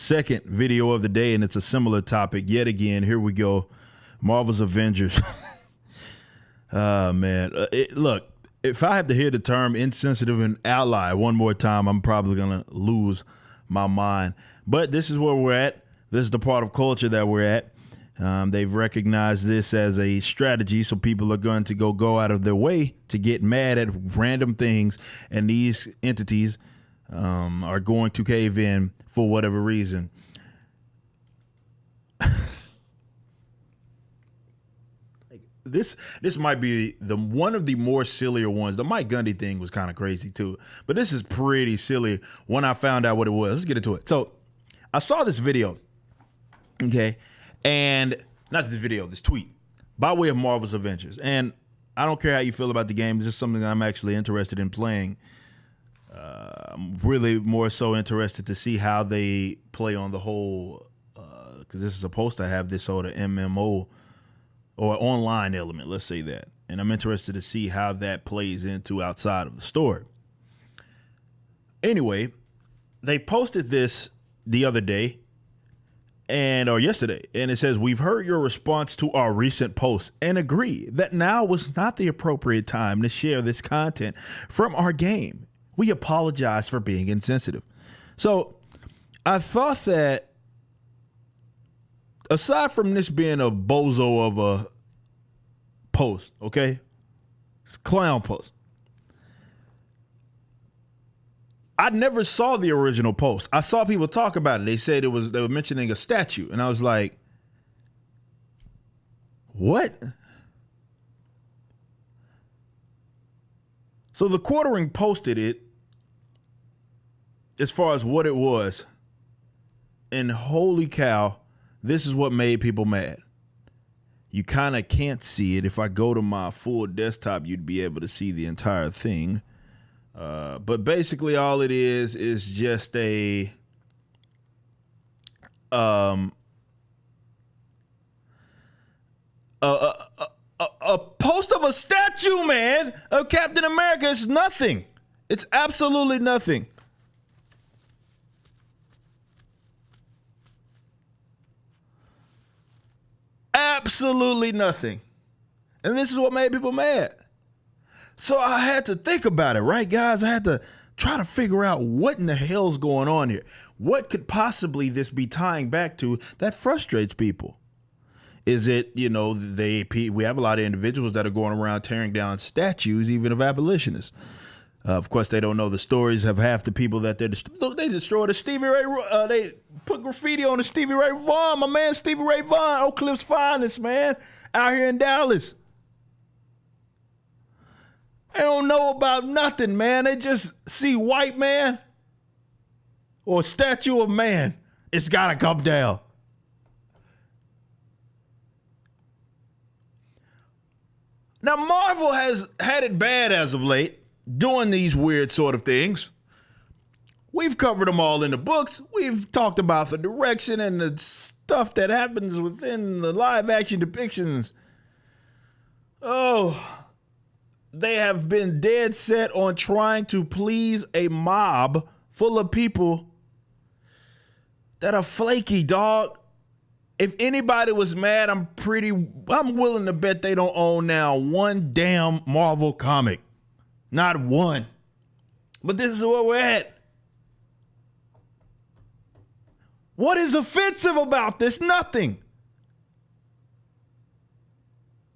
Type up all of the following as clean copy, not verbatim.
Second video of the day, and it's a similar topic yet again. Here we go. Marvel's Avengers. Man. Look, if I have to hear the term insensitive and ally one more time, I'm probably going to lose my mind. But this is where we're at. This is the part of culture that we're at. They've recognized this as a strategy, so people are going to go out of their way to get mad at random things, and these entities are going to cave in for whatever reason. This might be one of the more sillier ones. The Mike Gundy thing was kind of crazy too, but this is pretty silly when I found out what it was. Let's get into it. So I saw this video, okay, and not this video, this tweet by way of Marvel's Avengers. And I don't care how you feel about the game. This is something I'm actually interested in playing. I'm really more so interested to see how they play on the whole, because this is supposed to have this sort of MMO or online element, let's say that. And I'm interested to see how that plays into outside of the story. Anyway, they posted this the other day or yesterday, and it says, "We've heard your response to our recent post and agree that now was not the appropriate time to share this content from our game. We apologize for being insensitive." So I thought that aside from this being a bozo of a post, okay, it's a clown post, I never saw the original post. I saw people talk about it. They said they were mentioning a statue, and I was like, what? So the Quartering posted it as far as what it was, and holy cow, this is what made people mad. You kind of can't see it. If I go to my full desktop, you'd be able to see the entire thing. But basically all it is just a post of a statue, man, of Captain America. It's nothing. It's absolutely nothing. Absolutely nothing. And this is what made people mad. So I had to think about it, right, guys? I had to try to figure out what in the hell's going on here. What could possibly this be tying back to that frustrates people? Is it, we have a lot of individuals that are going around tearing down statues, even of abolitionists. Of course, they don't know the stories of half the people that they destroyed. They put graffiti on the Stevie Ray Vaughan, my man Stevie Ray Vaughan, Oak Cliff's finest, man, out here in Dallas. They don't know about nothing, man. They just see white man or statue of man. It's got to come down. Now, Marvel has had it bad as of late doing these weird sort of things. We've covered them all in the books. We've talked about the direction and the stuff that happens within the live action depictions. Oh, they have been dead set on trying to please a mob full of people that are flaky, dog. If anybody was mad, I'm willing to bet they don't own now one damn Marvel comic. Not one. But this is where we're at. What is offensive about this? Nothing.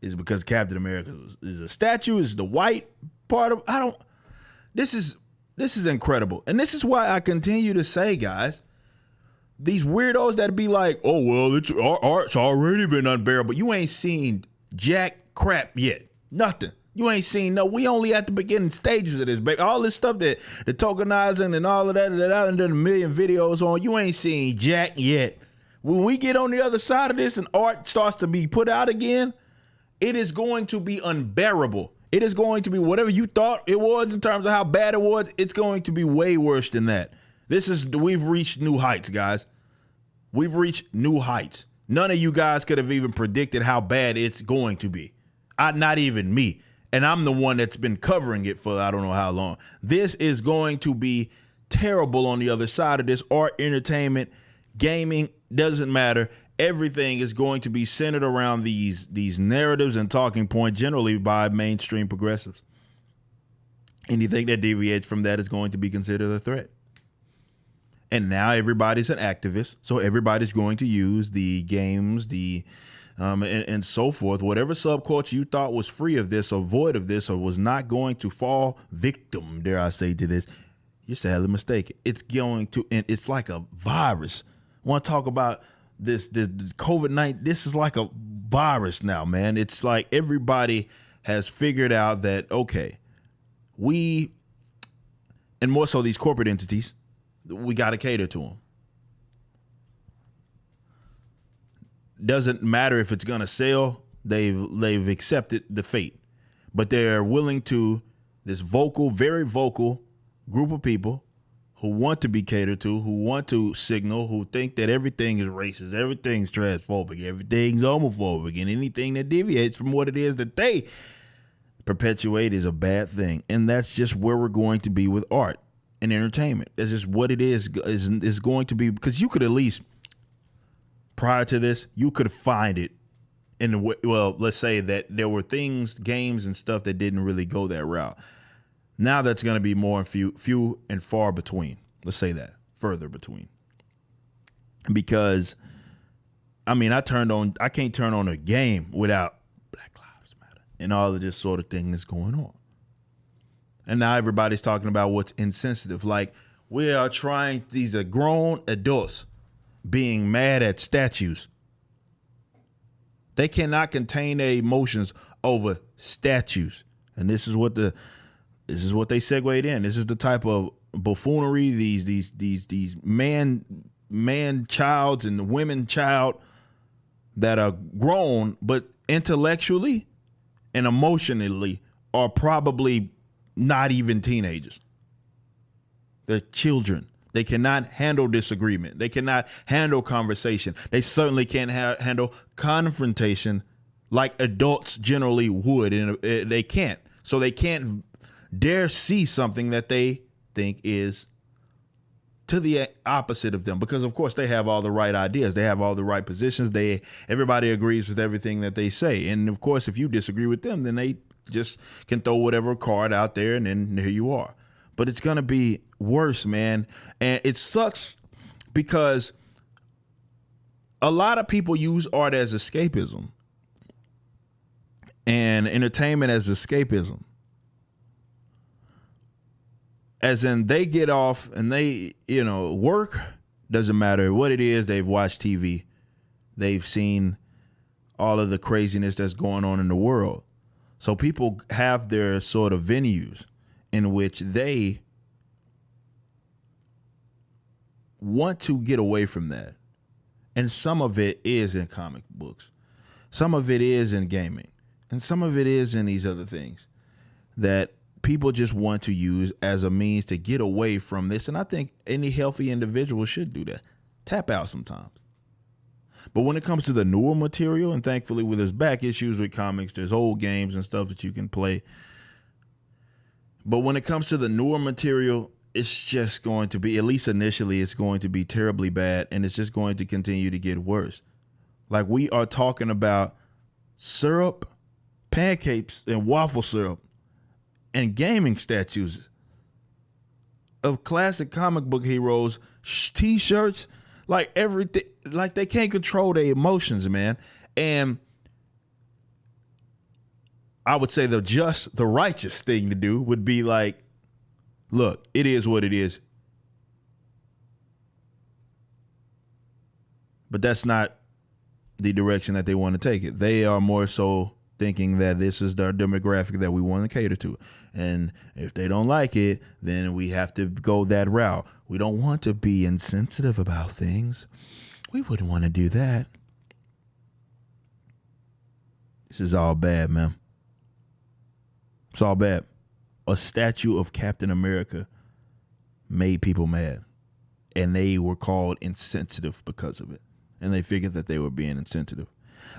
Is it because Captain America is a statue? Is the white part of? This is incredible. And this is why I continue to say, guys, these weirdos that be like, oh, well, our art's already been unbearable. You ain't seen jack crap yet. Nothing. You ain't seen we only at the beginning stages of this, baby. All this stuff that the tokenizing and all of that I done a million videos on, you ain't seen jack yet. When we get on the other side of this and art starts to be put out again, it is going to be unbearable. It is going to be whatever you thought it was in terms of how bad it was. It's going to be way worse than that. We've reached new heights, guys. We've reached new heights. None of you guys could have even predicted how bad it's going to be. Not even me. And I'm the one that's been covering it for I don't know how long. This is going to be terrible on the other side of this. Art entertainment gaming, doesn't matter. Everything is going to be centered around these narratives and talking points, generally by mainstream progressives. Anything that deviates from that is going to be considered a threat. And now everybody's an activist, so everybody's going to use the games, and so forth. Whatever subculture you thought was free of this or void of this or was not going to fall victim, dare I say, to this, you're sadly mistaken. It's going to, and it's like a virus. I want to talk about this COVID-19. This is like a virus now, man. It's like everybody has figured out that, okay, and more so these corporate entities, we got to cater to them. Doesn't matter if it's going to sell. They've accepted the fate, but they're willing to, this vocal, very vocal group of people who want to be catered to, who want to signal, who think that everything is racist, everything's transphobic, everything's homophobic, and anything that deviates from what it is that they perpetuate is a bad thing. And that's just where we're going to be with art and entertainment. That's just what it is going to be, because you could at least, prior to this, you could find it in the way, well, let's say that there were things, games and stuff that didn't really go that route. Now that's going to be more and few and far between. Let's say that, further between. Because, I mean, I can't turn on a game without Black Lives Matter and all of this sort of thing that's going on. And now everybody's talking about what's insensitive. Like, these are grown adults being mad at statues. They cannot contain their emotions over statues. And this is what they segued in. This is the type of buffoonery, these man childs and women child that are grown, but intellectually and emotionally are probably not even teenagers. They're children. They cannot handle disagreement. They cannot handle conversation. They certainly can't handle confrontation like adults generally would, and they can't. So they can't dare see something that they think is to the opposite of them, because of course they have all the right ideas. They have all the right positions. Everybody agrees with everything that they say. And of course, if you disagree with them, then they just can throw whatever card out there and then here you are. But it's going to be worse, man. And it sucks because a lot of people use art as escapism and entertainment as escapism. As in, they get off and they, work, doesn't matter what it is. They've watched TV. They've seen all of the craziness that's going on in the world. So people have their sort of venues in which they want to get away from that. And some of it is in comic books. Some of it is in gaming. And some of it is in these other things that people just want to use as a means to get away from this. And I think any healthy individual should do that. Tap out sometimes. But when it comes to the newer material, and thankfully with there's back issues with comics, there's old games and stuff that you can play. But when it comes to the newer material, it's just going to be, at least initially, it's going to be terribly bad, and it's just going to continue to get worse. Like, we are talking about syrup, pancakes, and waffle syrup, and gaming statues of classic comic book heroes, T-shirts, like everything. Like, they can't control their emotions, man. And I would say the righteous thing to do would be like, look, it is what it is. But that's not the direction that they want to take it. They are more so thinking that this is their demographic that we want to cater to. And if they don't like it, then we have to go that route. We don't want to be insensitive about things. We wouldn't want to do that. This is all bad, man. It's all bad. A statue of Captain America made people mad, and they were called insensitive because of it. And they figured that they were being insensitive.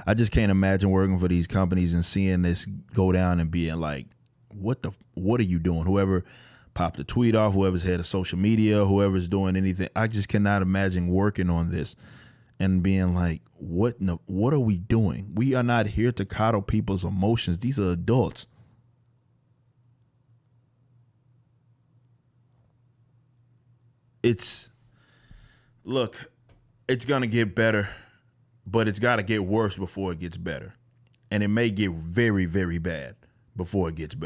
I just can't imagine working for these companies and seeing this go down and being like, what are you doing? Whoever popped a tweet off, whoever's head of social media, whoever's doing anything. I just cannot imagine working on this and being like, what are we doing? We are not here to coddle people's emotions. These are adults. It's going to get better, but it's got to get worse before it gets better. And it may get very, very bad before it gets better.